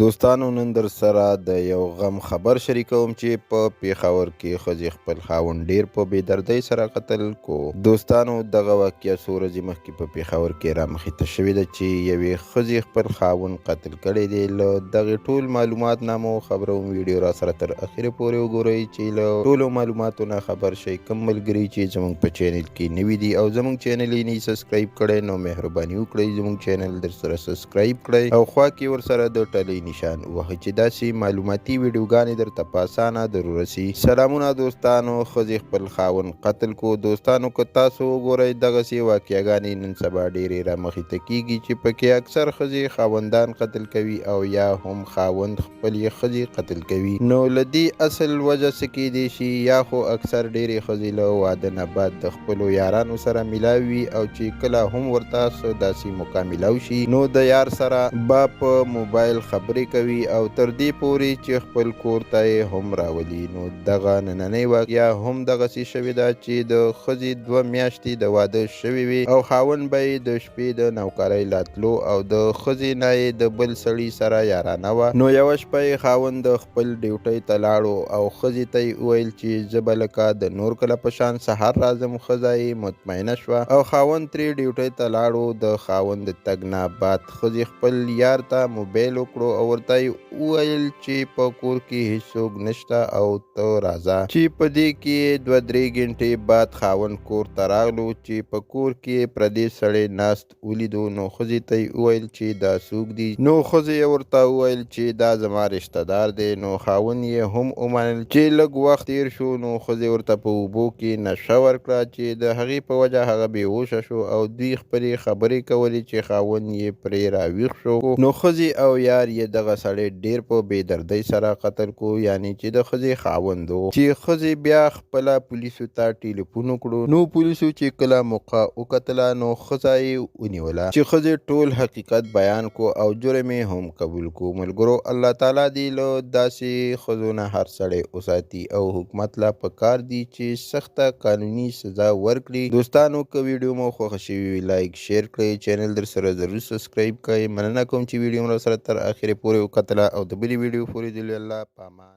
دوستانو نن در سره د یو غم خبر شریکوم چې په پیښور کې ښځې خپل خاوند ډیر په بېدردۍ سره قتل کو. دوستانو دغه واقعه څو ورځې مخکې په پیښور کې رامخې ته شوې ده چې یوې ښځې خپل خاوند قتل کړی دی. له دغې ټول معلومات نه مو خبروم. ویډیو را سره تر اخره پورې وګورئ چې له ټولو معلوماتو نه خبر شئ. کوم ملګري چې زموږ په چینل کې نوي دي او زموږ چینل یې نه سبسکرایب کړی نو مهرباني وکړئ زموږ چینل در سره سبسکرایب کړئ او خوا کې ورسره د ټلۍ نشان وهئ چې داسې معلوماتي ویډیوګانې درته په اسانه در ورسي. سلامونه دوستانو. ښځې خپل خاوند قتل کو. دوستانو که تاسو وګورئ دغسې واقعګانې نن سبا ډېرې رامخې ته کیږي چې پکې اکثر ښځې خاوندان قتل کوي او یا هم خاوند خپلې ښځې قتل کوي. نو له دې اصل وجه څه کیدی شي؟ یا خو اکثر ډېرې ښځې له واده نه بعد د خپلو یارانو سره میلاو وي او چې کله هم ورته څه داسې موقع میلاو شي نو د یار سره به په موبایل خبرې کوي او تر دې پورې چې خپل کور ته یې هم راولي. نو دغه نننۍ واقعه هم دغسې شوې ده چې د ښځې 2 میاشتې د واده شوې وي او خاوند به یې د شپې د نوکرۍ لاتلو او د ښځې نه یې د بل سړي سره یارانه وه. نو یوه شپه یې خاوند د خپل ډیوټۍ ته لاړو او ښځې ته یې وویل چې زه به لکه د نور کله په شان سهار راځم. ښځه یې مطمئنه شوه او خاوند ترې ډیوټۍ ته لاړو. د خاوند د تګ نه بعد ښځې خپل یار ته موبایل وکړو او ورته یې وویل چې په کور کې هیڅوک نشته او ته راځه. چې په دې کې 2-3 ګنټې بعد خاوند کور ته راغلو چې په کور کې پردی سړی ناست ولیدو. نو ښځې ته یې وویل چې دا څوک دي؟ نو ښځې یې ورته وویل چې دا زما رشته دار دی. نو خاوند یې هم ومنل چې لږ وخت تیر شو. نو ښځې ورته په اوبو کې نشه ورکړه چې د هغې په وجه هغه بېهوشه شو او دوی خپلې خبرې کولې چې خاوند یې پرې راویښ شو. نو ښځې او یار یې دغه سړی ډیر په بېدردۍ سره قتل کو، یعنی چې د ښځې خاوند و. چې ښځې بیا خپله پولیسو ته ټلیفون وکړو. نو پولیسو چې کله موقع وکتله نو ښځه یې ونیوله چې ښځې ټول حقیقت بیان کو او جرم یې هم قبول کو. ملګرو الله تعالی دې له داسې ښځو نه هر سړی وساتي او حکومت لا پکار دی چې سخته قانوني سزا ورکړي. دوستانو که ویډیو مو خوښه شوې وي لایک شیر کړئ، چینل در سره ضرور سبسکرایب کړئ. مننه کوم چې ویډیو مو سره تر اخره پورې وکتله او د بلې ویډیو پورې دی. الله پامان.